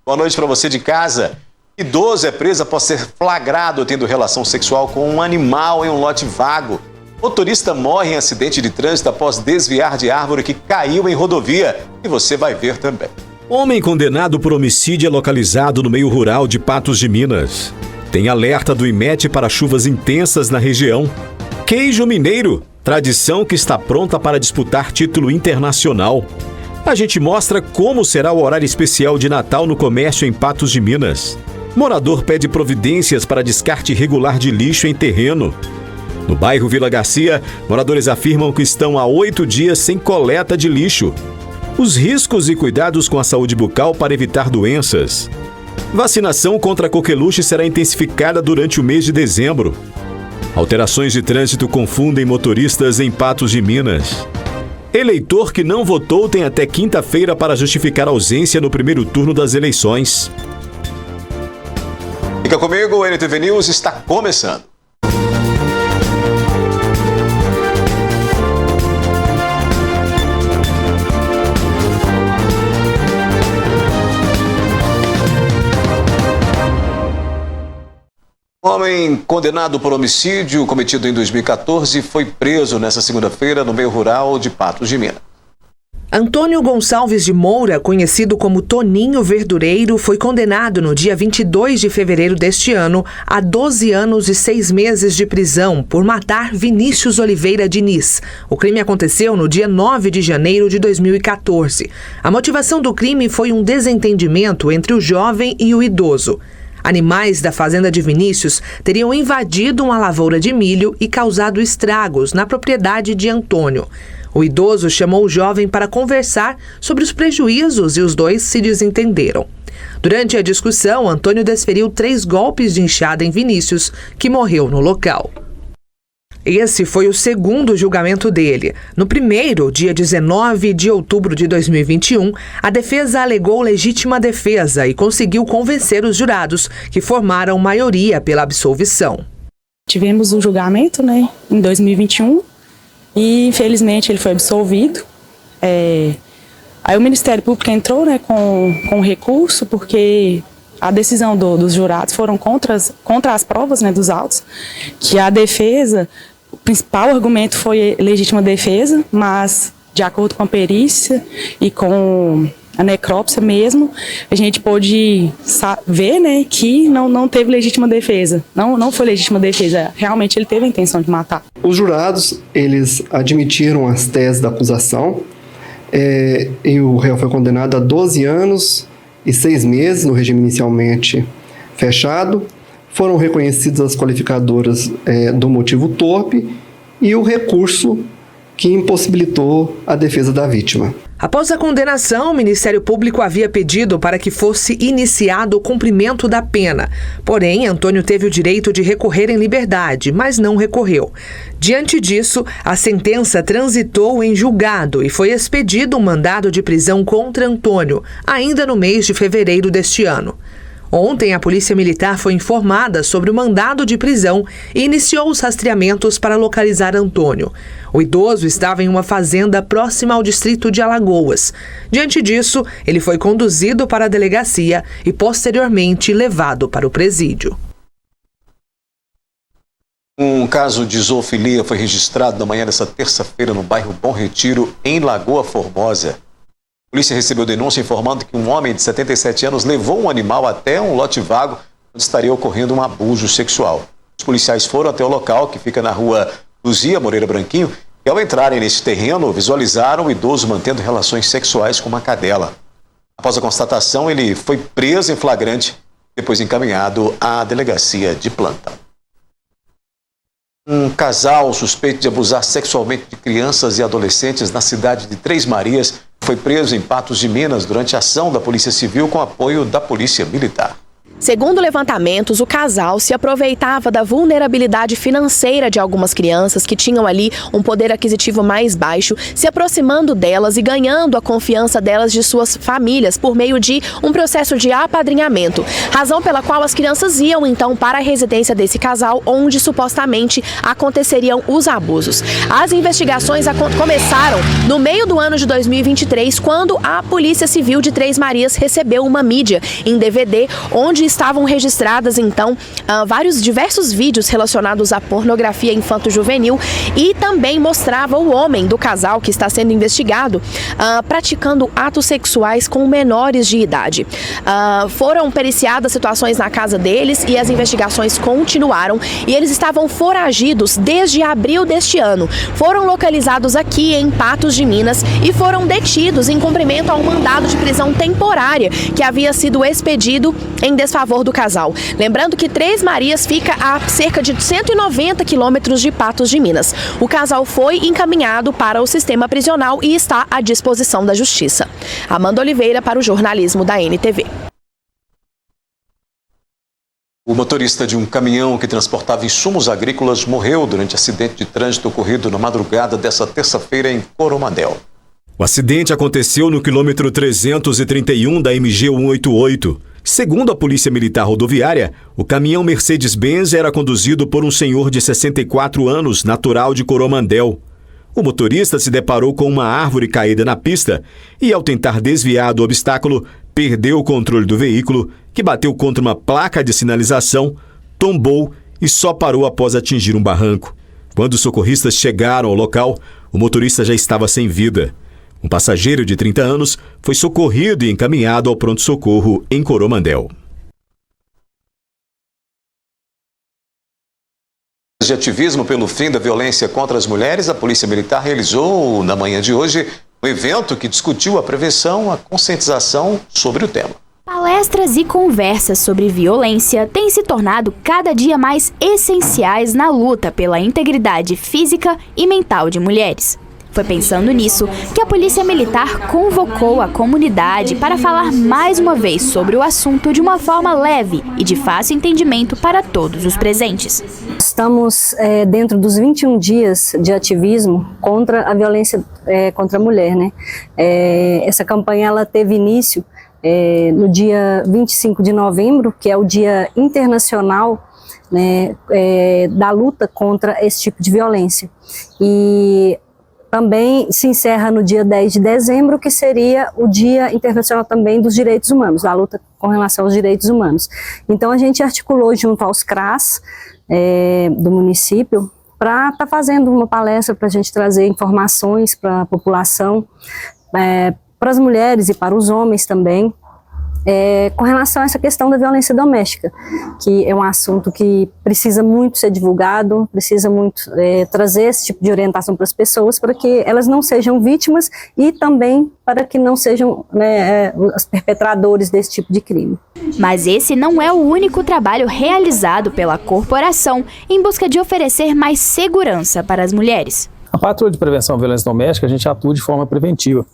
Boa noite para você de casa. Idoso é preso após ser flagrado tendo relação sexual com um animal em um lote vago. Motorista morre em acidente de trânsito após desviar de árvore que caiu em rodovia. E você vai ver também. Homem condenado por homicídio é localizado no meio rural de Patos de Minas. Tem alerta do IMET para chuvas intensas na região. Queijo mineiro, tradição que está pronta para disputar título internacional. A gente mostra como será o horário especial de Natal no comércio em Patos de Minas. Morador pede providências para descarte irregular de lixo em terreno. No bairro Vila Garcia, moradores afirmam que estão há 8 dias sem coleta de lixo. Os riscos e cuidados com a saúde bucal para evitar doenças. Vacinação contra a coqueluche será intensificada durante o mês de dezembro. Alterações de trânsito confundem motoristas em Patos de Minas. Eleitor que não votou tem até quinta-feira para justificar ausência no primeiro turno das eleições. Fica comigo, o NTV News está começando. Um homem condenado por homicídio cometido em 2014 foi preso nesta segunda-feira no meio rural de Patos de Minas. Antônio Gonçalves de Moura, conhecido como Toninho Verdureiro, foi condenado no dia 22 de fevereiro deste ano a 12 anos e 6 meses de prisão por matar Vinícius Oliveira Diniz. O crime aconteceu no dia 9 de janeiro de 2014. A motivação do crime foi um desentendimento entre o jovem e o idoso. Animais da fazenda de Vinícius teriam invadido uma lavoura de milho e causado estragos na propriedade de Antônio. O idoso chamou o jovem para conversar sobre os prejuízos e os dois se desentenderam. Durante a discussão, Antônio desferiu 3 golpes de enxada em Vinícius, que morreu no local. Esse foi o segundo julgamento dele. No primeiro, dia 19 de outubro de 2021, a defesa alegou legítima defesa e conseguiu convencer os jurados, que formaram maioria pela absolvição. Tivemos um julgamento, em 2021 e, infelizmente, ele foi absolvido. Aí o Ministério Público entrou com recurso porque a decisão dos jurados foram contra as provas dos autos, que a defesa, o principal argumento foi legítima defesa, mas de acordo com a perícia e com a necrópsia mesmo, a gente pôde ver que não teve legítima defesa, não foi legítima defesa, realmente ele teve a intenção de matar. Os jurados, eles admitiram as teses da acusação e o réu foi condenado a 12 anos e 6 meses no regime inicialmente fechado. Foram reconhecidas as qualificadoras do motivo torpe e o recurso que impossibilitou a defesa da vítima. Após a condenação, o Ministério Público havia pedido para que fosse iniciado o cumprimento da pena. Porém, Antônio teve o direito de recorrer em liberdade, mas não recorreu. Diante disso, a sentença transitou em julgado e foi expedido um mandado de prisão contra Antônio, ainda no mês de fevereiro deste ano. Ontem, a Polícia Militar foi informada sobre o mandado de prisão e iniciou os rastreamentos para localizar Antônio. O idoso estava em uma fazenda próxima ao distrito de Alagoas. Diante disso, ele foi conduzido para a delegacia e, posteriormente, levado para o presídio. Um caso de zoofilia foi registrado na manhã desta terça-feira no bairro Bom Retiro, em Lagoa Formosa. A polícia recebeu denúncia informando que um homem de 77 anos levou um animal até um lote vago onde estaria ocorrendo um abuso sexual. Os policiais foram até o local, que fica na rua Luzia Moreira Branquinho, e ao entrarem nesse terreno, visualizaram o idoso mantendo relações sexuais com uma cadela. Após a constatação, ele foi preso em flagrante, depois encaminhado à delegacia de plantão. Um casal suspeito de abusar sexualmente de crianças e adolescentes na cidade de Três Marias foi preso em Patos de Minas durante a ação da Polícia Civil com apoio da Polícia Militar. Segundo levantamentos, o casal se aproveitava da vulnerabilidade financeira de algumas crianças que tinham ali um poder aquisitivo mais baixo, se aproximando delas e ganhando a confiança delas de suas famílias por meio de um processo de apadrinhamento, razão pela qual as crianças iam então para a residência desse casal, onde supostamente aconteceriam os abusos. As investigações começaram no meio do ano de 2023, quando a Polícia Civil de Três Marias recebeu uma mídia em DVD, onde estavam registradas então diversos vídeos relacionados à pornografia infanto-juvenil, e também mostrava o homem do casal que está sendo investigado praticando atos sexuais com menores de idade. Foram periciadas situações na casa deles e as investigações continuaram, e eles estavam foragidos desde abril deste ano. Foram localizados aqui em Patos de Minas e foram detidos em cumprimento ao mandado de prisão temporária que havia sido expedido em desfavor do casal. Lembrando que Três Marias fica a cerca de 190 quilômetros de Patos de Minas. O casal foi encaminhado para o sistema prisional e está à disposição da Justiça. Amanda Oliveira para o jornalismo da NTV. O motorista de um caminhão que transportava insumos agrícolas morreu durante acidente de trânsito ocorrido na madrugada desta terça-feira em Coromandel. O acidente aconteceu no quilômetro 331 da MG 188. Segundo a Polícia Militar Rodoviária, o caminhão Mercedes-Benz era conduzido por um senhor de 64 anos, natural de Coromandel. O motorista se deparou com uma árvore caída na pista e, ao tentar desviar do obstáculo, perdeu o controle do veículo, que bateu contra uma placa de sinalização, tombou e só parou após atingir um barranco. Quando os socorristas chegaram ao local, o motorista já estava sem vida. Um passageiro de 30 anos foi socorrido e encaminhado ao pronto-socorro em Coromandel. De ativismo pelo fim da violência contra as mulheres, a Polícia Militar realizou, na manhã de hoje, um evento que discutiu a prevenção, a conscientização sobre o tema. Palestras e conversas sobre violência têm se tornado cada dia mais essenciais na luta pela integridade física e mental de mulheres. Foi pensando nisso que a Polícia Militar convocou a comunidade para falar mais uma vez sobre o assunto de uma forma leve e de fácil entendimento para todos os presentes. Estamos dentro dos 21 dias de ativismo contra a violência contra a mulher, né? Essa campanha ela teve início no dia 25 de novembro, que é o Dia Internacional, né, da luta contra esse tipo de violência. E também se encerra no dia 10 de dezembro, que seria o Dia Internacional também dos Direitos Humanos, da luta com relação aos direitos humanos. Então a gente articulou junto aos CRAS do município para estar fazendo uma palestra para a gente trazer informações para a população, para as mulheres e para os homens também, com relação a essa questão da violência doméstica, que é um assunto que precisa muito ser divulgado, precisa muito trazer esse tipo de orientação para as pessoas, para que elas não sejam vítimas e também para que não sejam os perpetradores desse tipo de crime. Mas esse não é o único trabalho realizado pela corporação em busca de oferecer mais segurança para as mulheres. A Patrulha de Prevenção à Violência Doméstica, a gente atua de forma preventiva.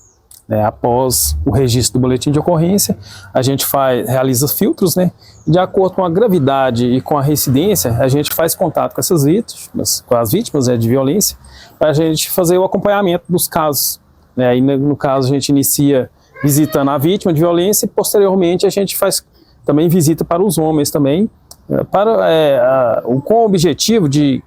Após o registro do boletim de ocorrência, a gente realiza filtros, né? De acordo com a gravidade e com a reincidência, a gente faz contato com essas vítimas, com as vítimas de violência, para a gente fazer o acompanhamento dos casos. Aí, no caso, a gente inicia visitando a vítima de violência e, posteriormente, a gente faz também visita para os homens também, com o objetivo de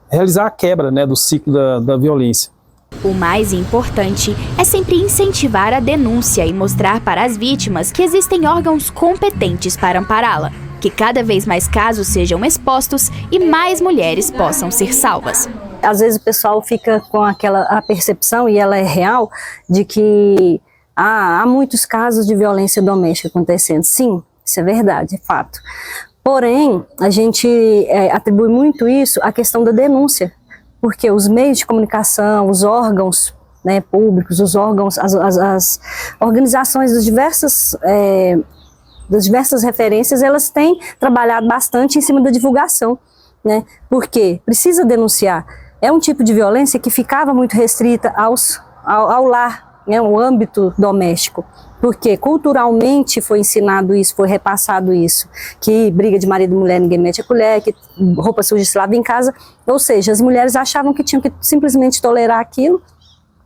realizar a quebra, né, do ciclo da violência. O mais importante é sempre incentivar a denúncia e mostrar para as vítimas que existem órgãos competentes para ampará-la, que cada vez mais casos sejam expostos e mais mulheres possam ser salvas. Às vezes o pessoal fica com a percepção, e ela é real, de que há muitos casos de violência doméstica acontecendo. Sim, isso é verdade, é fato. Porém, a gente atribui muito isso à questão da denúncia, porque os meios de comunicação, os órgãos, né, públicos, os órgãos, as organizações das diversas referências, elas têm trabalhado bastante em cima da divulgação, né, porque precisa denunciar. É um tipo de violência que ficava muito restrita ao lar, né, ao âmbito doméstico. Porque culturalmente foi ensinado isso, foi repassado isso, que briga de marido e mulher ninguém mete a colher, que roupa suja se lava em casa, ou seja, as mulheres achavam que tinham que simplesmente tolerar aquilo,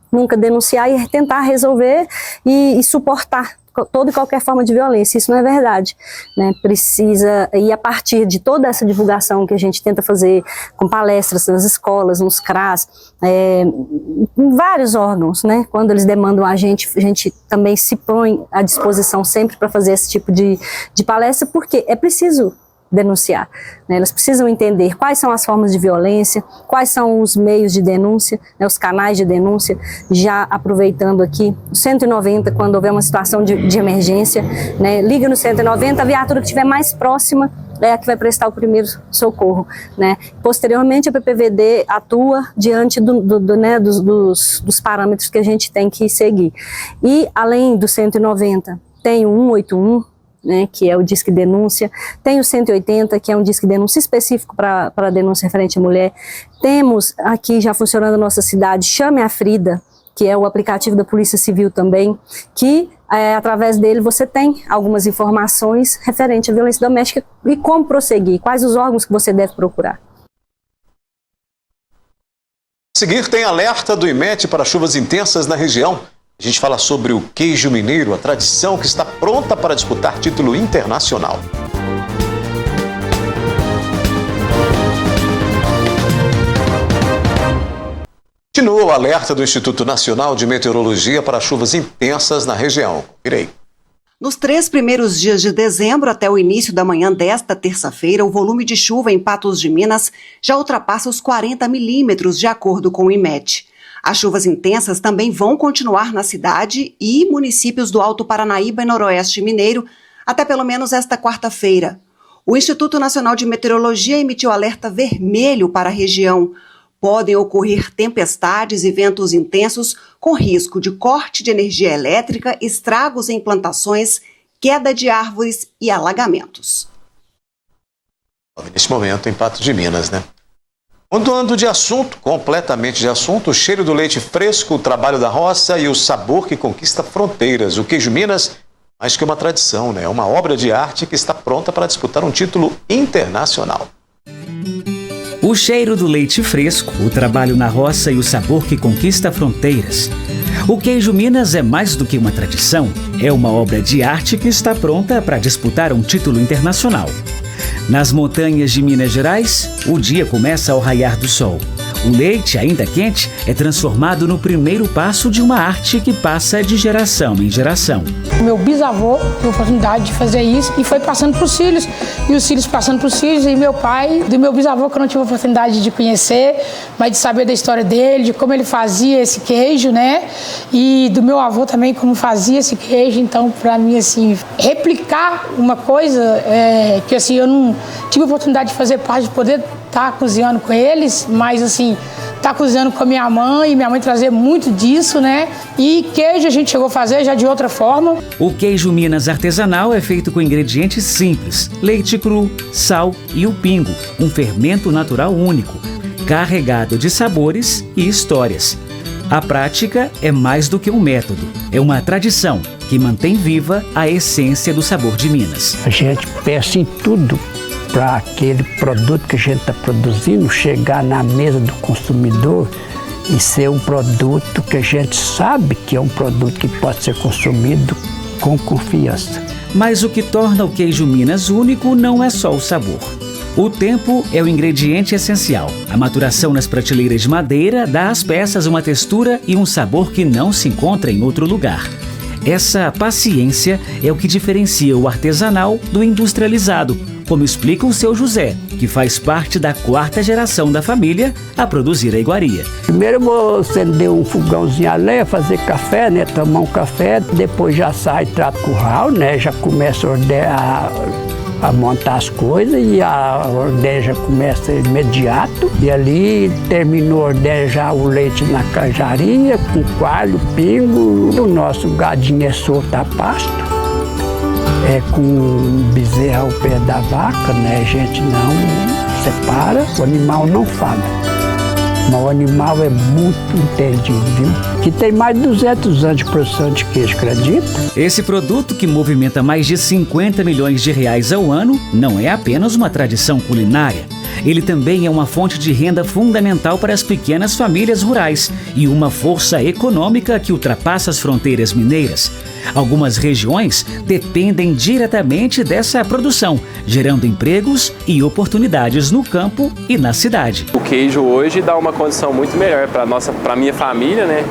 nunca denunciar e tentar resolver e suportar toda e qualquer forma de violência. Isso não é verdade, né? Precisa, e a partir de toda essa divulgação que a gente tenta fazer com palestras nas escolas, nos CRAS, em vários órgãos, né? Quando eles demandam a gente também se põe à disposição sempre para fazer esse tipo de palestra, porque é preciso denunciar, né? Elas precisam entender quais são as formas de violência, quais são os meios de denúncia, né, os canais de denúncia, já aproveitando aqui, o 190, quando houver uma situação de emergência, né, liga no 190, a viatura que estiver mais próxima é a que vai prestar o primeiro socorro, né? Posteriormente, a PPVD atua diante dos parâmetros que a gente tem que seguir. E, além do 190, tem o 181, né, que é o Disque Denúncia, tem o 180, que é um Disque Denúncia específico para denúncia referente à mulher. Temos aqui já funcionando na nossa cidade, Chame a Frida, que é o aplicativo da Polícia Civil também, que através dele você tem algumas informações referentes à violência doméstica e como prosseguir, quais os órgãos que você deve procurar. A seguir tem alerta do IMET para chuvas intensas na região. A gente fala sobre o queijo mineiro, a tradição que está pronta para disputar título internacional. Continua o alerta do Instituto Nacional de Meteorologia para chuvas intensas na região. Irei. Nos 3 primeiros dias de dezembro, até o início da manhã desta terça-feira, o volume de chuva em Patos de Minas já ultrapassa os 40 milímetros, de acordo com o IMET. As chuvas intensas também vão continuar na cidade e municípios do Alto Paranaíba e Noroeste Mineiro até pelo menos esta quarta-feira. O Instituto Nacional de Meteorologia emitiu alerta vermelho para a região. Podem ocorrer tempestades e ventos intensos com risco de corte de energia elétrica, estragos em plantações, queda de árvores e alagamentos. Neste momento em Patos de Minas, né? Mudando de assunto, completamente de assunto, o cheiro do leite fresco, o trabalho da roça e o sabor que conquista fronteiras. O queijo Minas, mais que uma tradição, né? É uma obra de arte que está pronta para disputar um título internacional. O cheiro do leite fresco, o trabalho na roça e o sabor que conquista fronteiras. O queijo Minas é mais do que uma tradição, é uma obra de arte que está pronta para disputar um título internacional. Nas montanhas de Minas Gerais, o dia começa ao raiar do sol. O leite, ainda quente, é transformado no primeiro passo de uma arte que passa de geração em geração. O meu bisavô teve a oportunidade de fazer isso e foi passando para os filhos, e os filhos passando para os filhos, e meu pai, do meu bisavô, que eu não tive a oportunidade de conhecer, mas de saber da história dele, de como ele fazia esse queijo, né? E do meu avô também, como fazia esse queijo. Então, para mim, assim, replicar uma coisa que, assim, eu não tive a oportunidade de fazer parte, de poder estar cozinhando com eles, mas, assim, estar cozinhando com a minha mãe, e minha mãe trazer muito disso, né? E queijo a gente chegou a fazer já de outra forma. O queijo Minas artesanal é feito com ingredientes simples: leite cru, sal e o pingo, um fermento natural único, carregado de sabores e histórias. A prática é mais do que um método, é uma tradição que mantém viva a essência do sabor de Minas. A gente pensa em tudo para aquele produto que a gente está produzindo chegar na mesa do consumidor e ser um produto que a gente sabe que é um produto que pode ser consumido com confiança. Mas o que torna o queijo Minas único não é só o sabor. O tempo é o ingrediente essencial. A maturação nas prateleiras de madeira dá às peças uma textura e um sabor que não se encontra em outro lugar. Essa paciência é o que diferencia o artesanal do industrializado, como explica o seu José, que faz parte da 4ª geração da família a produzir a iguaria. Primeiro eu vou acender um fogãozinho a lenha, fazer café, né? Tomar um café, depois já sai, trata o curral, né? Já começa a montar as coisas e a ordenha já começa imediato. E ali terminou a ordenha já o leite na canjaria, com coalho, pingo. O nosso gadinho é solto a pasto. É com bezerra ao pé da vaca, né? A gente não separa, o animal não fala. Mas o animal é muito entendido, viu? Que tem mais de 200 anos de produção de queijo, acredita? Esse produto, que movimenta mais de 50 milhões de reais ao ano, não é apenas uma tradição culinária. Ele também é uma fonte de renda fundamental para as pequenas famílias rurais e uma força econômica que ultrapassa as fronteiras mineiras. Algumas regiões dependem diretamente dessa produção, gerando empregos e oportunidades no campo e na cidade. O queijo hoje dá uma condição muito melhor para minha família, né?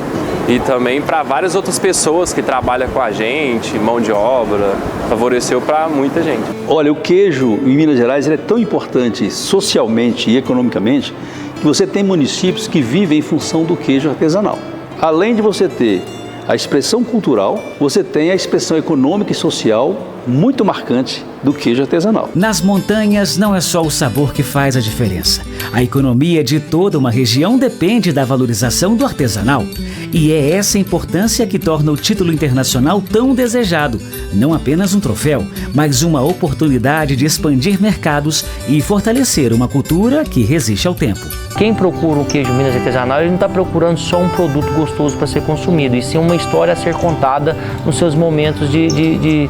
E também para várias outras pessoas que trabalham com a gente, mão de obra, favoreceu para muita gente. Olha, o queijo em Minas Gerais ele é tão importante socialmente e economicamente que você tem municípios que vivem em função do queijo artesanal. Além de você ter a expressão cultural, você tem a expressão econômica e social muito marcante do queijo artesanal. Nas montanhas não é só o sabor que faz a diferença. A economia de toda uma região depende da valorização do artesanal. E é essa importância que torna o título internacional tão desejado. Não apenas um troféu, mas uma oportunidade de expandir mercados e fortalecer uma cultura que resiste ao tempo. Quem procura o queijo Minas artesanal, ele não está procurando só um produto gostoso para ser consumido, e sim uma história a ser contada nos seus momentos de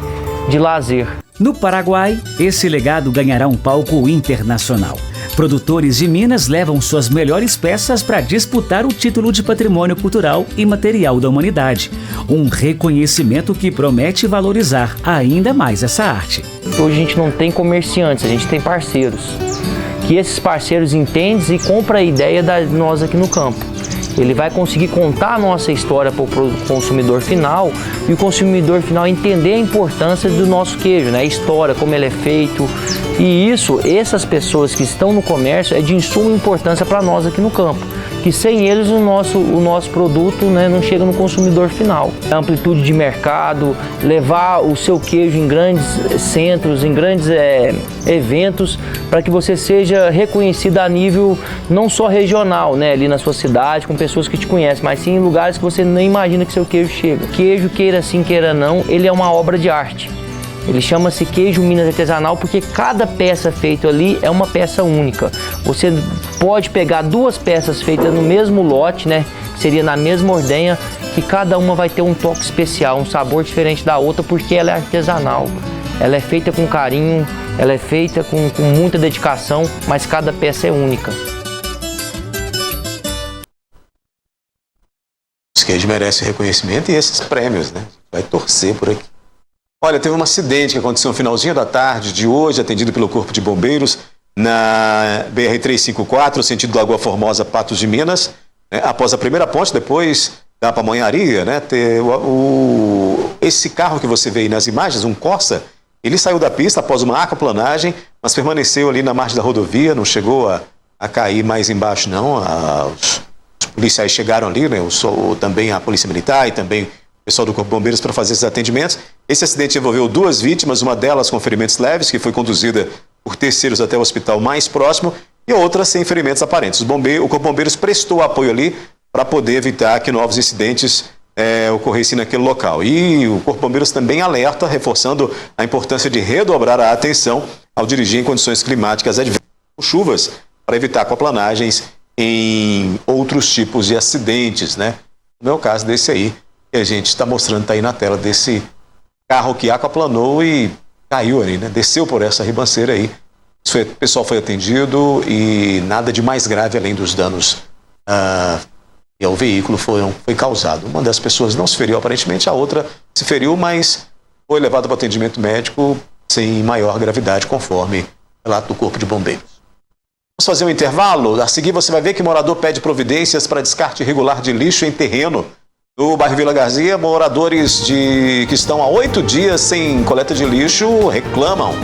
lazer. No Paraguai, esse legado ganhará um palco internacional. Produtores de Minas levam suas melhores peças para disputar o título de Patrimônio Cultural e Material da Humanidade. Um reconhecimento que promete valorizar ainda mais essa arte. Hoje a gente não tem comerciantes, a gente tem parceiros. Que esses parceiros entendem e compram a ideia de nós aqui no campo. Ele vai conseguir contar a nossa história para o consumidor final e o consumidor final entender a importância do nosso queijo, né? A história, como ele é feito. E essas pessoas que estão no comércio é de suma importância para nós aqui no campo. Que sem eles o nosso produto, né, não chega no consumidor final. A amplitude de mercado, levar o seu queijo em grandes centros, em grandes eventos, para que você seja reconhecido a nível não só regional, né, ali na sua cidade, com pessoas que te conhecem, mas sim em lugares que você nem imagina que seu queijo chega. Queijo, queira sim, queira não, ele é uma obra de arte. Ele chama-se queijo Minas artesanal porque cada peça feita ali é uma peça única. Você pode pegar duas peças feitas no mesmo lote, né? Que seria na mesma ordenha, que cada uma vai ter um toque especial, um sabor diferente da outra, porque ela é artesanal. Ela é feita com carinho, ela é feita com muita dedicação, mas cada peça é única. Os queijos merecem reconhecimento e esses prêmios, né? Vai torcer por aqui. Olha, teve um acidente que aconteceu no finalzinho da tarde de hoje, atendido pelo Corpo de Bombeiros, na BR-354, sentido Lagoa Formosa, Patos de Minas. Né? Após a primeira ponte, depois da Pamonharia, né? Esse carro que você vê aí nas imagens, um Corsa, ele saiu da pista após uma aquaplanagem, mas permaneceu ali na margem da rodovia, não chegou a cair mais embaixo, não. Os policiais chegaram ali, né? Também a Polícia Militar e também o pessoal do Corpo de Bombeiros para fazer esses atendimentos. Esse acidente envolveu duas vítimas, uma delas com ferimentos leves, que foi conduzida por terceiros até o hospital mais próximo, e outra sem ferimentos aparentes. O Corpo de Bombeiros prestou apoio ali para poder evitar que novos incidentes ocorressem naquele local. E o Corpo de Bombeiros também alerta, reforçando a importância de redobrar a atenção ao dirigir em condições climáticas adversas, com chuvas, para evitar aquaplanagens em outros tipos de acidentes, né? Não é o caso desse aí, que a gente está mostrando, está aí na tela, desse carro que aquaplanou e caiu ali, né? Desceu por essa ribanceira aí. O pessoal foi atendido e nada de mais grave além dos danos ao veículo foi causado. Uma das pessoas não se feriu aparentemente, a outra se feriu, mas foi levada para atendimento médico sem maior gravidade, conforme relato do Corpo de Bombeiros. Vamos fazer um intervalo? A seguir você vai ver que morador pede providências para descarte irregular de lixo em terreno. No bairro Vila Garzia, moradores que estão há 8 dias sem coleta de lixo reclamam.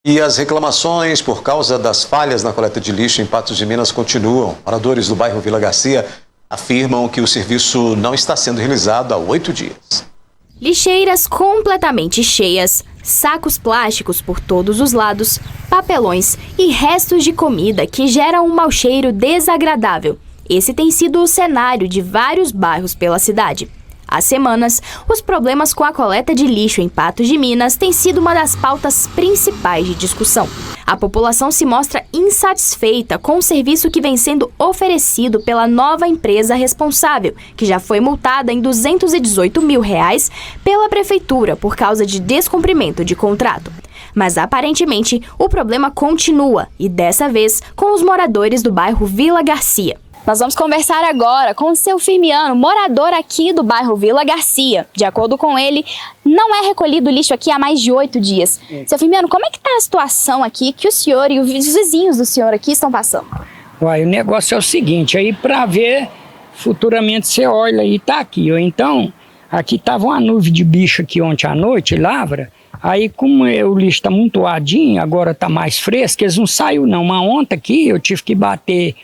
E as reclamações por causa das falhas na coleta de lixo em Patos de Minas continuam. Moradores do bairro Vila Garcia afirmam que o serviço não está sendo realizado há 8 dias. Lixeiras completamente cheias, sacos plásticos por todos os lados, papelões e restos de comida que geram um mau cheiro desagradável. Esse tem sido o cenário de vários bairros pela cidade. Há semanas, os problemas com a coleta de lixo em Patos de Minas têm sido uma das pautas principais de discussão. A população se mostra insatisfeita com o serviço que vem sendo oferecido pela nova empresa responsável, que já foi multada em R$218 mil pela prefeitura por causa de descumprimento de contrato. Mas aparentemente o problema continua, e dessa vez com os moradores do bairro Vila Garcia. Nós vamos conversar agora com o seu Firmiano, morador aqui do bairro Vila Garcia. De acordo com ele, não é recolhido lixo aqui há mais de 8 dias. Seu Firmiano, como é que está a situação aqui que o senhor e os vizinhos do senhor aqui estão passando? Uai, o negócio é o seguinte, aí para ver, futuramente você olha e tá aqui. Ou então, aqui tava uma nuvem de bicho aqui ontem à noite, lavra. Aí como o lixo está muito adinho, agora está mais fresco, eles não saíram não. Mas ontem aqui eu tive que bater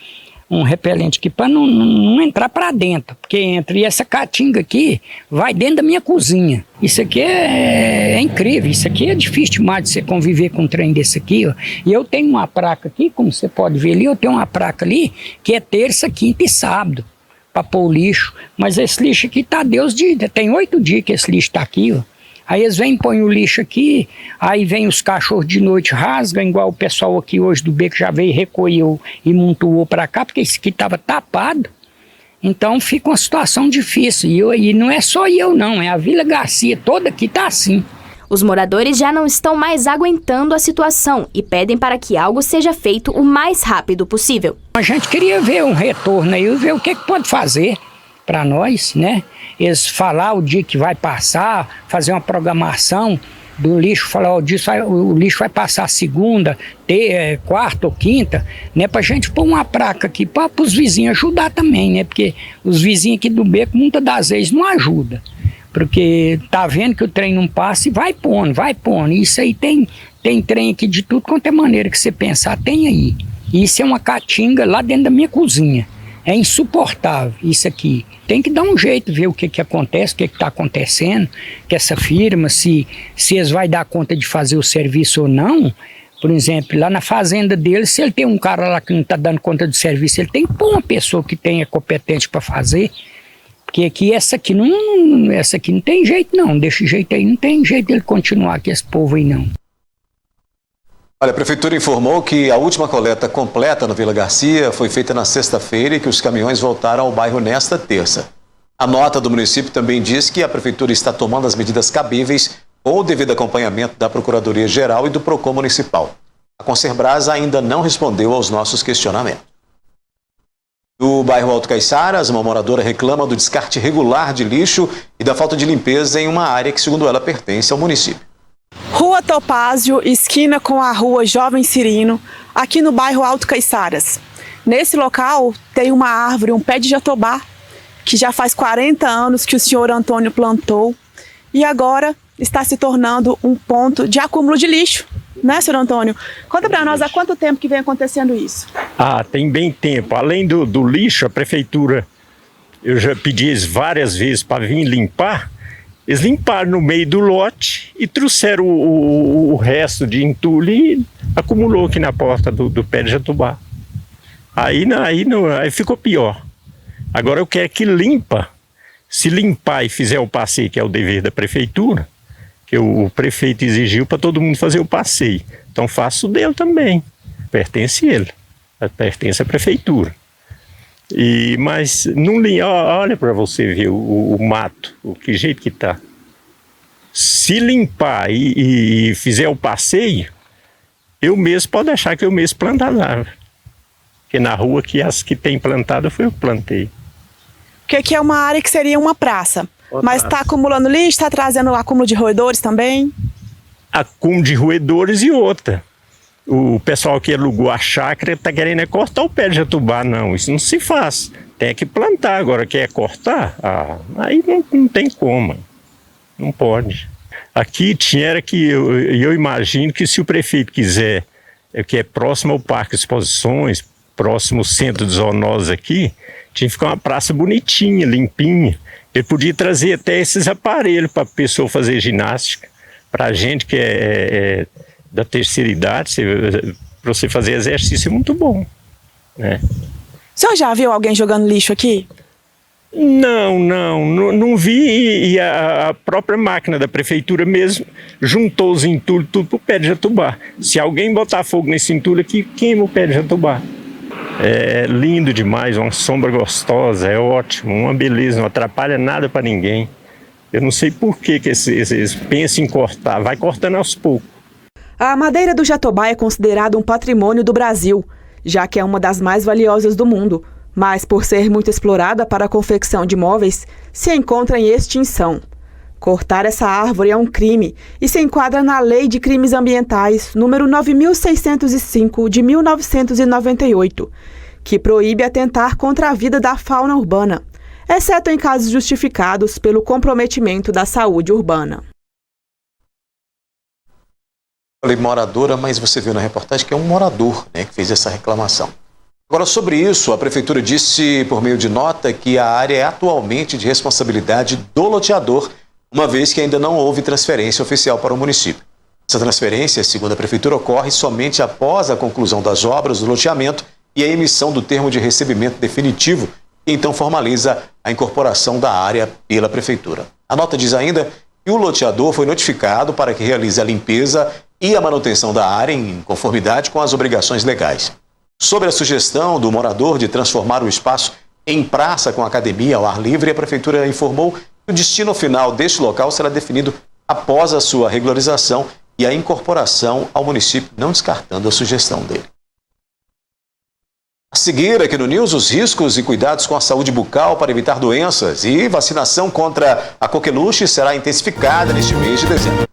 um repelente aqui para não entrar para dentro, porque entra. E essa caatinga aqui vai dentro da minha cozinha. Isso aqui é incrível, isso aqui é difícil demais de você conviver com um trem desse aqui, ó. E eu tenho uma placa aqui, como você pode ver ali, eu tenho uma placa ali que é terça, quinta e sábado para pôr o lixo. Mas esse lixo aqui tá Deus de... Tem 8 dias que esse lixo tá aqui, ó. Aí eles vêm, põem o lixo aqui, aí vem os cachorros de noite, rasgam, igual o pessoal aqui hoje do beco já veio, recolheu e montuou para cá, porque esse aqui estava tapado. Então fica uma situação difícil. E não é só eu não, é a Vila Garcia toda aqui tá assim. Os moradores já não estão mais aguentando a situação e pedem para que algo seja feito o mais rápido possível. A gente queria ver um retorno aí, ver o que pode fazer para nós, né? Eles falar o dia que vai passar, fazer uma programação do lixo, falar o lixo vai passar segunda, quarta ou quinta, né? Pra gente pôr uma placa aqui para os vizinhos ajudar também, né? Porque os vizinhos aqui do beco muitas das vezes não ajudam, porque tá vendo que o trem não passa e vai pondo. Isso aí tem trem aqui de tudo quanto é maneira que você pensar, tem aí. Isso é uma caatinga lá dentro da minha cozinha. É insuportável isso aqui. Tem que dar um jeito, ver o que acontece, o que está acontecendo, que essa firma, se eles vão dar conta de fazer o serviço ou não. Por exemplo, lá na fazenda deles, se ele tem um cara lá que não está dando conta do serviço, ele tem que pôr uma pessoa que tenha competente para fazer. Porque aqui essa aqui não tem jeito não, desse jeito aí não tem jeito dele continuar com esse povo aí não. Olha, a Prefeitura informou que a última coleta completa no Vila Garcia foi feita na sexta-feira e que os caminhões voltaram ao bairro nesta terça. A nota do município também diz que a Prefeitura está tomando as medidas cabíveis com o devido acompanhamento da Procuradoria-Geral e do PROCON Municipal. A Concerbras ainda não respondeu aos nossos questionamentos. No bairro Alto Caiçaras, uma moradora reclama do descarte irregular de lixo e da falta de limpeza em uma área que, segundo ela, pertence ao município. Rua Topázio, esquina com a rua Jovem Cirino, aqui no bairro Alto Caiçaras. Nesse local tem uma árvore, um pé de jatobá, que já faz 40 anos que o senhor Antônio plantou e agora está se tornando um ponto de acúmulo de lixo, né, senhor Antônio? Conta para nós há quanto tempo que vem acontecendo isso? Tem bem tempo. Além do lixo, a prefeitura, eu já pedi várias vezes para vir limpar. Eles limparam no meio do lote e trouxeram o resto de entulho e acumulou aqui na porta do pé de jatobá. Aí ficou pior. Agora eu quero que limpa. Se limpar e fizer o passeio, que é o dever da prefeitura, que o prefeito exigiu para todo mundo fazer o passeio. Então faço dele também. Pertence a ele. Pertence à prefeitura. Mas não olha para você ver o mato, que jeito que tá. Se limpar e fizer o passeio, eu mesmo pode achar que eu mesmo plantar árvore. Porque na rua que as que tem plantada foi eu que plantei. Porque aqui é uma área que seria uma praça. Mas está acumulando lixo, está trazendo acúmulo de roedores também? Acúmulo de roedores e outra. O pessoal que alugou a chácara está querendo cortar o pé de jatobá. Não, isso não se faz. Tem que plantar. Agora quer cortar? Aí não tem como. Não pode. Aqui tinha que eu imagino que se o prefeito quiser, que é próximo ao Parque de Exposições, próximo ao Centro de Zoonoses aqui, tinha que ficar uma praça bonitinha, limpinha. Ele podia trazer até esses aparelhos para a pessoa fazer ginástica. Para a gente que é da terceira idade, para você fazer exercício é muito bom, né? O senhor já viu alguém jogando lixo aqui? Não vi, e a própria máquina da prefeitura mesmo juntou os entulhos tudo pro pé de jatobá. Se alguém botar fogo nesse entulho aqui, queima o pé de jatobá. É lindo demais, uma sombra gostosa, é ótimo, uma beleza, não atrapalha nada para ninguém. Eu não sei por que eles pensam em cortar, vai cortando aos poucos. A madeira do jatobá é considerada um patrimônio do Brasil, já que é uma das mais valiosas do mundo. Mas, por ser muito explorada para a confecção de móveis, se encontra em extinção. Cortar essa árvore é um crime e se enquadra na Lei de Crimes Ambientais, número 9.605, de 1998, que proíbe atentar contra a vida da fauna urbana, exceto em casos justificados pelo comprometimento da saúde urbana. Falei moradora, mas você viu na reportagem que é um morador, né, que fez essa reclamação. Agora, sobre isso, a Prefeitura disse, por meio de nota, que a área é atualmente de responsabilidade do loteador, uma vez que ainda não houve transferência oficial para o município. Essa transferência, segundo a Prefeitura, ocorre somente após a conclusão das obras do loteamento e a emissão do termo de recebimento definitivo, que então formaliza a incorporação da área pela Prefeitura. A nota diz ainda que o loteador foi notificado para que realize a limpeza e a manutenção da área em conformidade com as obrigações legais. Sobre a sugestão do morador de transformar o espaço em praça com academia ao ar livre, a Prefeitura informou que o destino final deste local será definido após a sua regularização e a incorporação ao município, não descartando a sugestão dele. A seguir, aqui no News, os riscos e cuidados com a saúde bucal para evitar doenças e vacinação contra a coqueluche será intensificada neste mês de dezembro.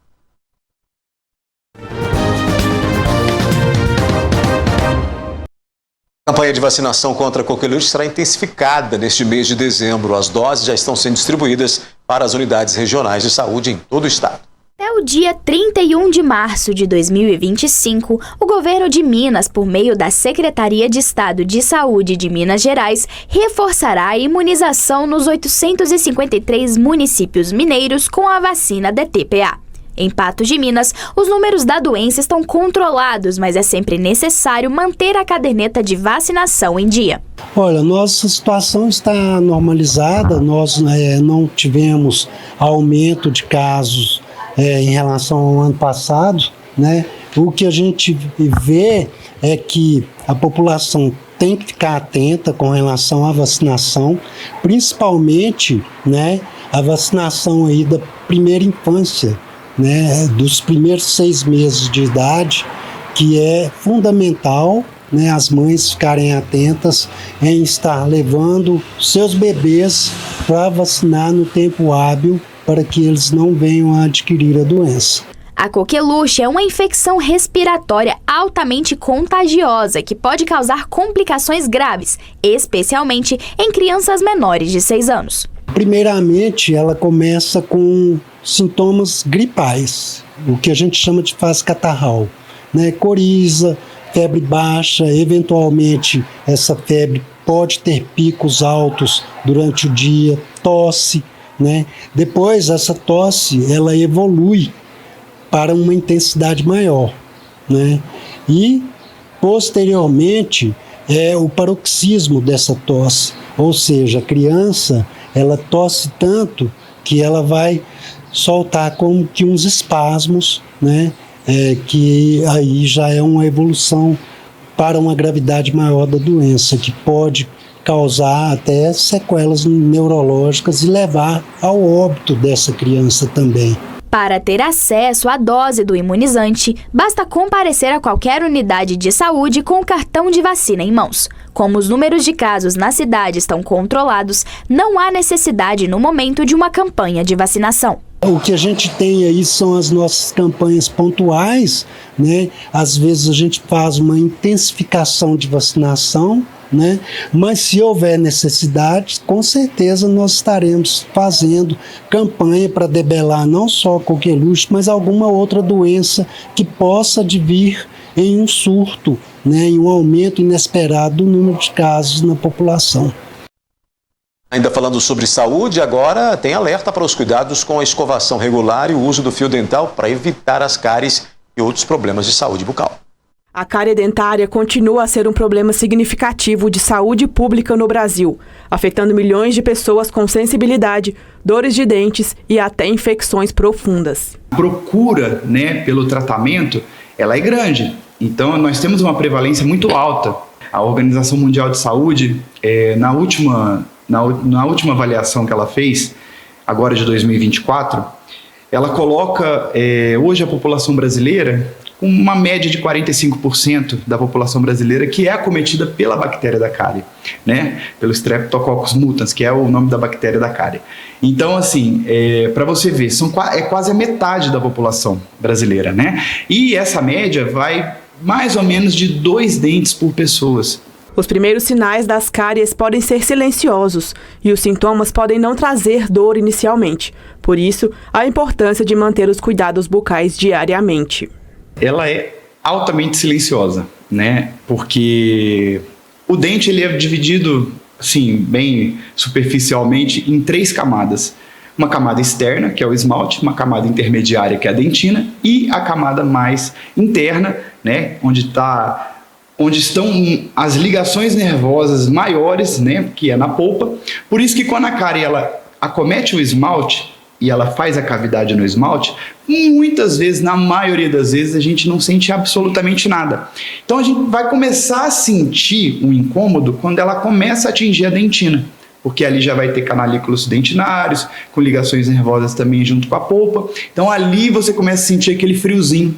A campanha de vacinação contra a coqueluche será intensificada neste mês de dezembro. As doses já estão sendo distribuídas para as unidades regionais de saúde em todo o estado. Até o dia 31 de março de 2025, o governo de Minas, por meio da Secretaria de Estado de Saúde de Minas Gerais, reforçará a imunização nos 853 municípios mineiros com a vacina DTPA. Em Patos de Minas, os números da doença estão controlados, mas é sempre necessário manter a caderneta de vacinação em dia. Olha, nossa situação está normalizada, nós não tivemos aumento de casos em relação ao ano passado, né? O que a gente vê é que a população tem que ficar atenta com relação à vacinação, principalmente, né, a vacinação aí da primeira infância, né, dos primeiros 6 meses de idade, que é fundamental, né, as mães ficarem atentas em estar levando seus bebês para vacinar no tempo hábil, para que eles não venham a adquirir a doença. A coqueluche é uma infecção respiratória altamente contagiosa que pode causar complicações graves, especialmente em crianças menores de 6 anos. Primeiramente, ela começa com sintomas gripais, o que a gente chama de fase catarral, né? Coriza, febre baixa, eventualmente essa febre pode ter picos altos durante o dia, tosse, né? Depois essa tosse ela evolui para uma intensidade maior, né? E posteriormente é o paroxismo dessa tosse, ou seja, a criança ela tosse tanto que ela vai soltar como que uns espasmos, né? Que aí já é uma evolução para uma gravidade maior da doença, que pode causar até sequelas neurológicas e levar ao óbito dessa criança também. Para ter acesso à dose do imunizante, basta comparecer a qualquer unidade de saúde com o cartão de vacina em mãos. Como os números de casos na cidade estão controlados, não há necessidade no momento de uma campanha de vacinação. O que a gente tem aí são as nossas campanhas pontuais, né? Às vezes a gente faz uma intensificação de vacinação, né? Mas se houver necessidade, com certeza nós estaremos fazendo campanha para debelar não só a coqueluche, mas alguma outra doença que possa advir em um surto, né? Em um aumento inesperado do número de casos na população. Ainda falando sobre saúde, agora tem alerta para os cuidados com a escovação regular e o uso do fio dental para evitar as cáries e outros problemas de saúde bucal. A cárie dentária continua a ser um problema significativo de saúde pública no Brasil, afetando milhões de pessoas com sensibilidade, dores de dentes e até infecções profundas. A procura, pelo tratamento, ela é grande. Então, nós temos uma prevalência muito alta. A Organização Mundial de Saúde, na última avaliação que ela fez, agora de 2024, ela coloca hoje a população brasileira com uma média de 45% da população brasileira que é acometida pela bactéria da cárie, pelo Streptococcus mutans, que é o nome da bactéria da cárie. Então, assim, para você ver, é quase a metade da população brasileira, E essa média vai mais ou menos de 2 dentes por pessoa. Os primeiros sinais das cáries podem ser silenciosos e os sintomas podem não trazer dor inicialmente. Por isso, a importância de manter os cuidados bucais diariamente. Ela é altamente silenciosa, Porque o dente ele é dividido, assim, bem superficialmente, em 3 camadas. Uma camada externa, que é o esmalte, uma camada intermediária, que é a dentina, e a camada mais interna, onde estão as ligações nervosas maiores, que é na polpa. Por isso que quando a cárie ela acomete o esmalte e ela faz a cavidade no esmalte, muitas vezes, na maioria das vezes, a gente não sente absolutamente nada. Então a gente vai começar a sentir um incômodo quando ela começa a atingir a dentina, porque ali já vai ter canalículos dentinários, com ligações nervosas também junto com a polpa. Então ali você começa a sentir aquele friozinho,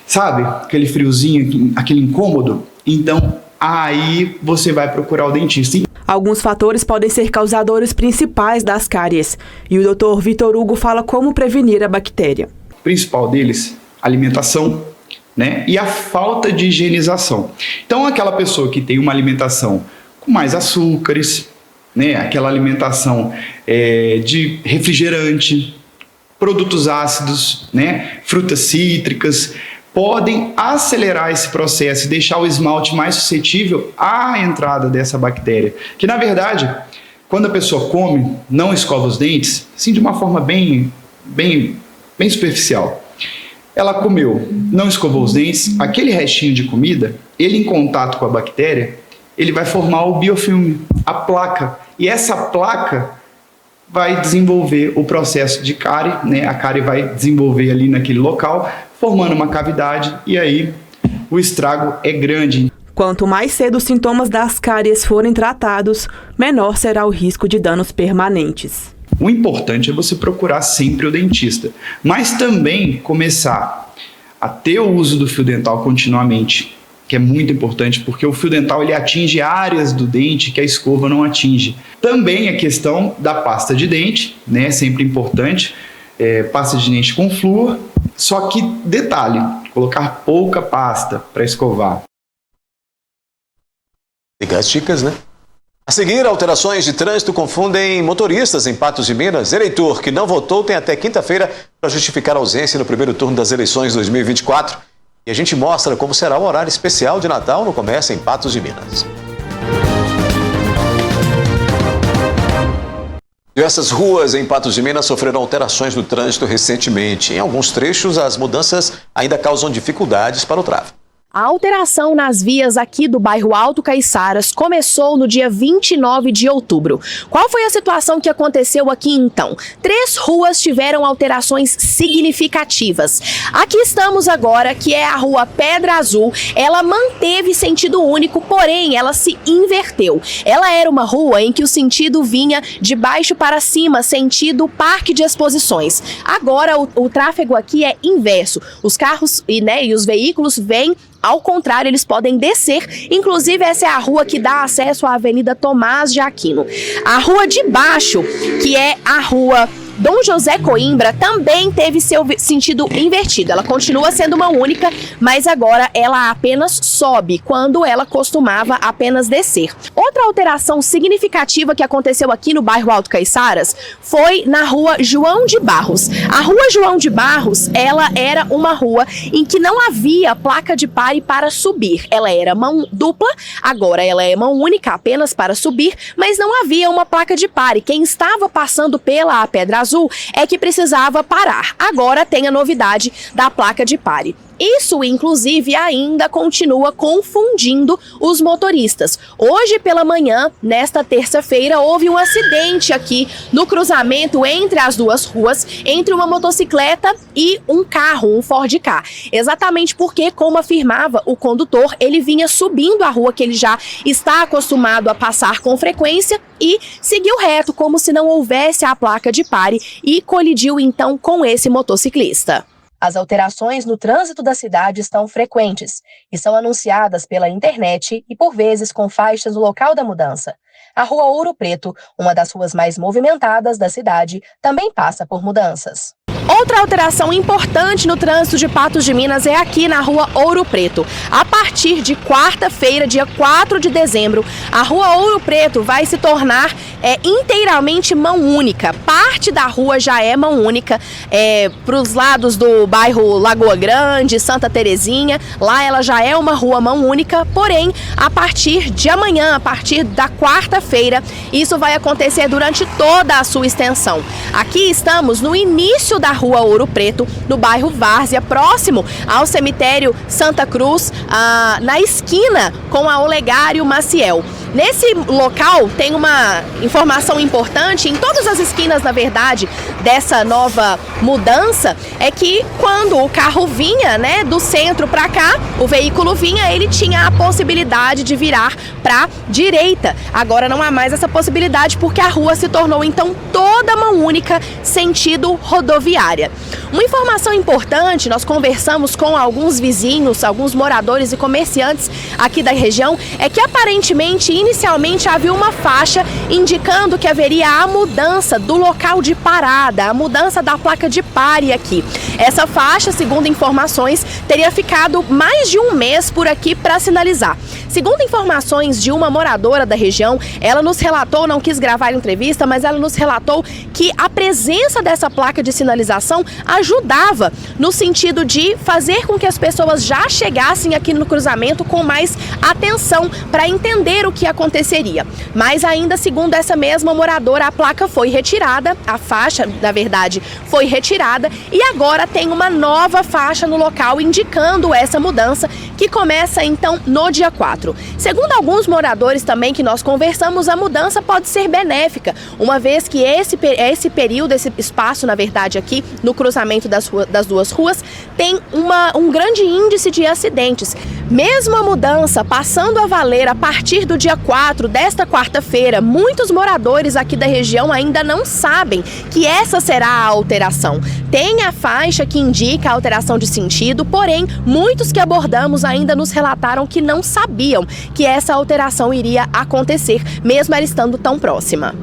sabe? Aquele friozinho, aquele incômodo. Então aí você vai procurar o dentista. Alguns fatores podem ser causadores principais das cáries, e o Dr. Vitor Hugo fala como prevenir a bactéria. O principal deles, alimentação, e a falta de higienização. Então aquela pessoa que tem uma alimentação com mais açúcares, aquela alimentação de refrigerante, produtos ácidos, frutas cítricas, podem acelerar esse processo e deixar o esmalte mais suscetível à entrada dessa bactéria. Que, na verdade, quando a pessoa come, não escova os dentes, assim, de uma forma bem superficial. Ela comeu, não escovou os dentes, aquele restinho de comida, ele em contato com a bactéria, ele vai formar o biofilme, a placa. E essa placa vai desenvolver o processo de cárie, A cárie vai desenvolver ali naquele local, formando uma cavidade, e aí o estrago é grande. Quanto mais cedo os sintomas das cáries forem tratados, menor será o risco de danos permanentes. O importante é você procurar sempre o dentista, mas também começar a ter o uso do fio dental continuamente, que é muito importante, porque o fio dental ele atinge áreas do dente que a escova não atinge. Também a questão da pasta de dente, sempre importante, pasta de dente com flúor, só que, detalhe, colocar pouca pasta para escovar. Liga as dicas, A seguir, alterações de trânsito confundem motoristas em Patos de Minas. Eleitor que não votou tem até quinta-feira para justificar a ausência no primeiro turno das eleições 2024. E a gente mostra como será o horário especial de Natal no comércio em Patos de Minas. Diversas ruas em Patos de Minas sofreram alterações no trânsito recentemente. Em alguns trechos, as mudanças ainda causam dificuldades para o tráfego. A alteração nas vias aqui do bairro Alto Caiçaras começou no dia 29 de outubro. Qual foi a situação que aconteceu aqui então? 3 ruas tiveram alterações significativas. Aqui estamos agora, que é a rua Pedra Azul. Ela manteve sentido único, porém ela se inverteu. Ela era uma rua em que o sentido vinha de baixo para cima, sentido Parque de Exposições. Agora o tráfego aqui é inverso. Os carros e os veículos vêm ao contrário, eles podem descer. Inclusive, essa é a rua que dá acesso à Avenida Tomás de Aquino. A rua de baixo, que é a rua Dom José Coimbra, também teve seu sentido invertido. Ela continua sendo uma única, mas agora ela apenas sobe, quando ela costumava apenas descer. Outra alteração significativa que aconteceu aqui no bairro Alto Caiçaras foi na rua João de Barros. A rua João de Barros, ela era uma rua em que não havia placa de pare para subir. Ela era mão dupla, agora ela é mão única apenas para subir, mas não havia uma placa de pare. Quem estava passando pela Pedra Azul é que precisava parar. Agora tem a novidade da placa de pare. Isso, inclusive, ainda continua confundindo os motoristas. Hoje pela manhã, nesta terça-feira, houve um acidente aqui no cruzamento entre as duas ruas, entre uma motocicleta e um carro, um Ford Ka. Exatamente porque, como afirmava o condutor, ele vinha subindo a rua que ele já está acostumado a passar com frequência e seguiu reto, como se não houvesse a placa de pare, e colidiu então com esse motociclista. As alterações no trânsito da cidade estão frequentes e são anunciadas pela internet e, por vezes, com faixas no local da mudança. A Rua Ouro Preto, uma das ruas mais movimentadas da cidade, também passa por mudanças. Outra alteração importante no trânsito de Patos de Minas é aqui na Rua Ouro Preto. A partir de quarta-feira, dia 4 de dezembro, a Rua Ouro Preto vai se tornar inteiramente mão única. Parte da rua já é mão única para os lados do bairro Lagoa Grande, Santa Terezinha. Lá ela já é uma rua mão única, porém, a partir de amanhã, a partir da quarta-feira, isso vai acontecer durante toda a sua extensão. Aqui estamos no início da Rua Ouro Preto, no bairro Várzea, próximo ao cemitério Santa Cruz, na esquina com a Olegário Maciel. Nesse local tem uma informação importante, em todas as esquinas, na verdade, dessa nova mudança, é que quando o carro vinha, do centro para cá, o veículo vinha, ele tinha a possibilidade de virar para direita. Agora não há mais essa possibilidade porque a rua se tornou então toda mão única, sentido rodoviária. Uma informação importante, nós conversamos com alguns vizinhos, alguns moradores e comerciantes aqui da região, é que aparentemente, inicialmente, havia uma faixa indicando que haveria a mudança do local de parada, a mudança da placa de pare aqui. Essa faixa, segundo informações, teria ficado mais de um mês por aqui para sinalizar. Segundo informações de uma moradora da região, ela nos relatou, não quis gravar a entrevista, mas ela nos relatou que a presença dessa placa de sinalização ajudava no sentido de fazer com que as pessoas já chegassem aqui no cruzamento com mais atenção para entender o que aconteceria. Mas ainda, segundo essa mesma moradora, a placa foi retirada, a faixa, na verdade, foi retirada e agora tem uma nova faixa no local indicando essa mudança que começa então no dia 4. Segundo alguns moradores também que nós conversamos, a mudança pode ser benéfica, uma vez que esse período, esse espaço, na verdade, aqui no cruzamento das duas ruas, tem um grande índice de acidentes. Mesmo a mudança passando a valer a partir do dia 4 desta quarta-feira, muitos moradores aqui da região ainda não sabem que essa será a alteração. Tem a faixa que indica a alteração de sentido, porém, muitos que abordamos ainda nos relataram que não sabiam que essa alteração iria acontecer, mesmo ela estando tão próxima.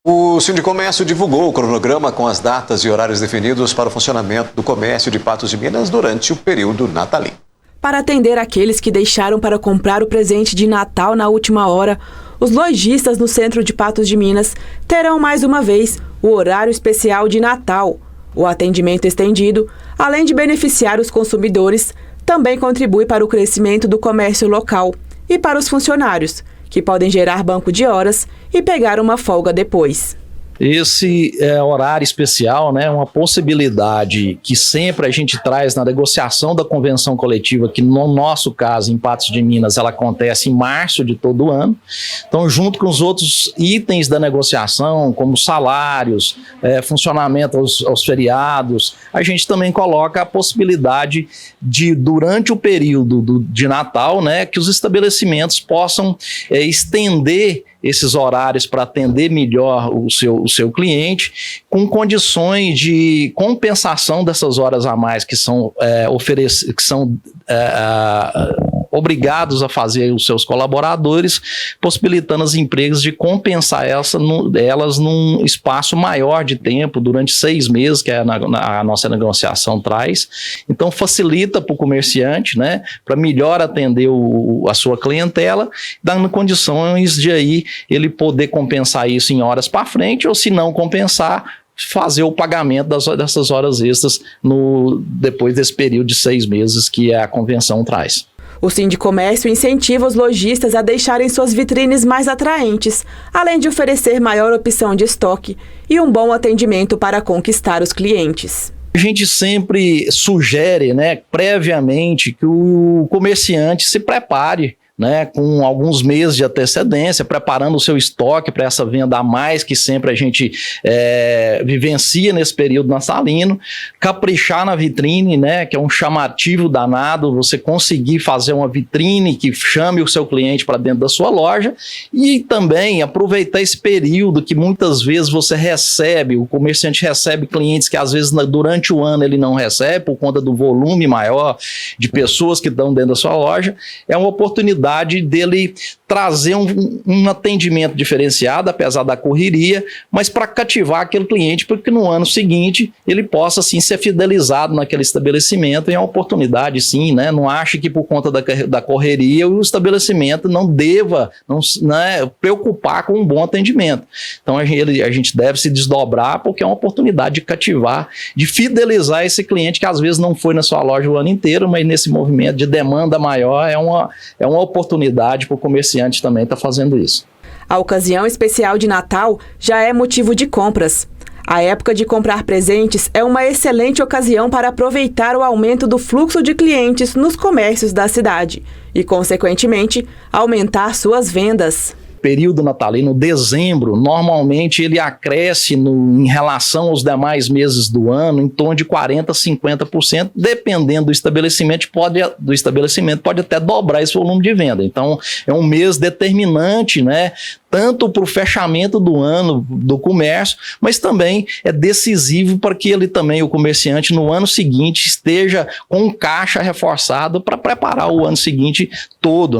O Sindicomércio divulgou o cronograma com as datas e horários definidos para o funcionamento do comércio de Patos de Minas durante o período natalino. Para atender aqueles que deixaram para comprar o presente de Natal na última hora, os lojistas no centro de Patos de Minas terão mais uma vez o horário especial de Natal. O atendimento estendido, além de beneficiar os consumidores, também contribui para o crescimento do comércio local e para os funcionários, que podem gerar banco de horas e pegar uma folga depois. Esse horário especial, uma possibilidade que sempre a gente traz na negociação da convenção coletiva, que no nosso caso, em Patos de Minas, ela acontece em março de todo ano. Então, junto com os outros itens da negociação, como salários, funcionamento aos feriados, a gente também coloca a possibilidade de, durante o período de Natal, que os estabelecimentos possam estender esses horários para atender melhor o seu cliente, com condições de compensação dessas horas a mais que são obrigados a fazer os seus colaboradores, possibilitando as empresas de compensar elas num espaço maior de tempo, durante 6 meses, que a nossa negociação traz. Então facilita para o comerciante, para melhor atender a sua clientela, dando condições de aí ele poder compensar isso em horas para frente, ou se não compensar, fazer o pagamento dessas horas extras depois desse período de 6 meses que a convenção traz. O Sindicomércio incentiva os lojistas a deixarem suas vitrines mais atraentes, além de oferecer maior opção de estoque e um bom atendimento para conquistar os clientes. A gente sempre sugere, né, previamente que o comerciante se prepare, né, com alguns meses de antecedência, preparando o seu estoque para essa venda a mais que sempre a gente vivencia nesse período natalino, caprichar na vitrine, né, que é um chamativo danado, você conseguir fazer uma vitrine que chame o seu cliente para dentro da sua loja e também aproveitar esse período que muitas vezes você recebe, o comerciante recebe clientes que às vezes durante o ano ele não recebe por conta do volume maior de pessoas que estão dentro da sua loja, é uma oportunidade dele trazer um atendimento diferenciado, apesar da correria, mas para cativar aquele cliente, porque no ano seguinte ele possa assim ser fidelizado naquele estabelecimento. E é uma oportunidade, sim, né? Não ache que por conta da correria o estabelecimento não deva preocupar com um bom atendimento. Então a gente deve se desdobrar, porque é uma oportunidade de cativar, de fidelizar esse cliente que às vezes não foi na sua loja o ano inteiro, mas nesse movimento de demanda maior é uma oportunidade para o comerciante também estar fazendo isso. A ocasião especial de Natal já é motivo de compras. A época de comprar presentes é uma excelente ocasião para aproveitar o aumento do fluxo de clientes nos comércios da cidade e, consequentemente, aumentar suas vendas. Período natalino, dezembro, normalmente ele acresce em relação aos demais meses do ano em torno de 40% a 50%, dependendo do estabelecimento, pode até dobrar esse volume de venda. Então, é um mês determinante, né? Tanto para o fechamento do ano do comércio, mas também é decisivo para que o comerciante, no ano seguinte, esteja com caixa reforçado para preparar o ano seguinte todo.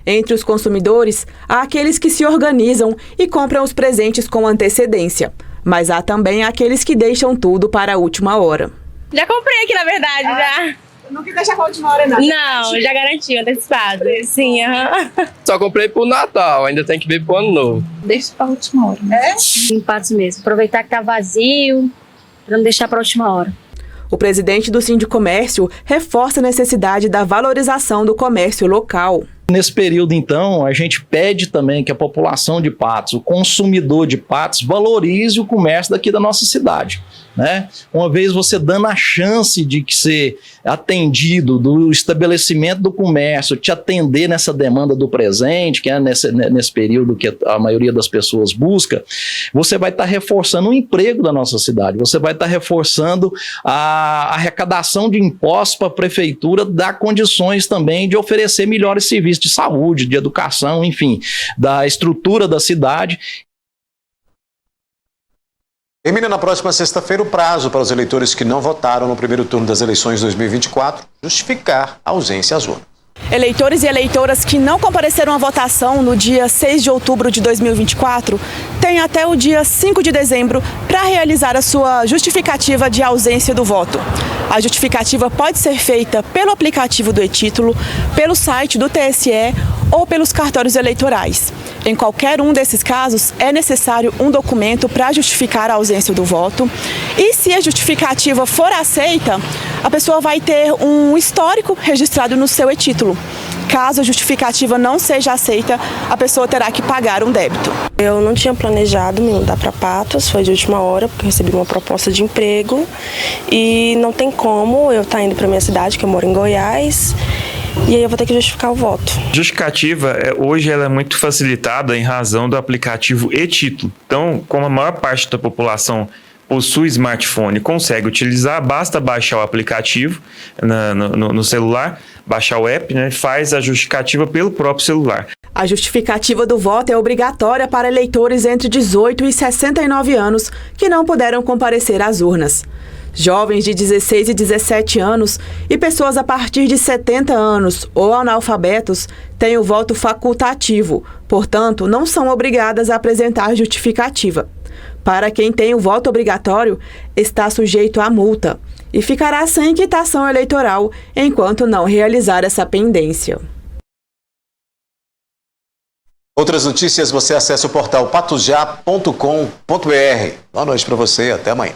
Entre os consumidores, há aqueles que se organizam e compram os presentes com antecedência, mas há também aqueles que deixam tudo para a última hora. Já comprei aqui, na verdade, já. Não quis deixar para a última hora, não? Não, já garanti, antecipado. Sim, Só comprei pro Natal, ainda tem que ver pro Ano Novo. Deixa para a última hora. Em Patos mesmo. Aproveitar que tá vazio, para não deixar para a última hora. O presidente do Sindicomércio reforça a necessidade da valorização do comércio local. Nesse período, então, a gente pede também que a população de Patos, o consumidor de Patos, valorize o comércio daqui da nossa cidade, né? Uma vez você dando a chance de que ser atendido do estabelecimento do comércio, te atender nessa demanda do presente, que é nesse período que a maioria das pessoas busca, você vai estar reforçando o emprego da nossa cidade, você vai estar reforçando a arrecadação de impostos para a prefeitura, dar condições também de oferecer melhores serviços de saúde, de educação, enfim, da estrutura da cidade. Termina na próxima sexta-feira o prazo para os eleitores que não votaram no primeiro turno das eleições 2024 justificar a ausência às urnas. Eleitores e eleitoras que não compareceram à votação no dia 6 de outubro de 2024 têm até o dia 5 de dezembro para realizar a sua justificativa de ausência do voto. A justificativa pode ser feita pelo aplicativo do e-título, pelo site do TSE ou pelos cartórios eleitorais. Em qualquer um desses casos, é necessário um documento para justificar a ausência do voto. E se a justificativa for aceita, a pessoa vai ter um histórico registrado no seu e-título. Caso a justificativa não seja aceita, a pessoa terá que pagar um débito. Eu não tinha planejado me mudar para Patos, foi de última hora, porque eu recebi uma proposta de emprego e não tem como eu estar indo para minha cidade, que eu moro em Goiás, e aí eu vou ter que justificar o voto. Justificativa, hoje ela é muito facilitada em razão do aplicativo e-título. Então, como a maior parte da população possui smartphone e consegue utilizar, basta baixar o aplicativo no celular, baixar o app, né, faz a justificativa pelo próprio celular. A justificativa do voto é obrigatória para eleitores entre 18 e 69 anos que não puderam comparecer às urnas. Jovens de 16 e 17 anos e pessoas a partir de 70 anos ou analfabetos têm o voto facultativo, portanto, não são obrigadas a apresentar justificativa. Para quem tem o voto obrigatório, está sujeito a multa e ficará sem quitação eleitoral enquanto não realizar essa pendência. Outras notícias você acessa o portal patosjá.com.br. Boa noite para você e até amanhã.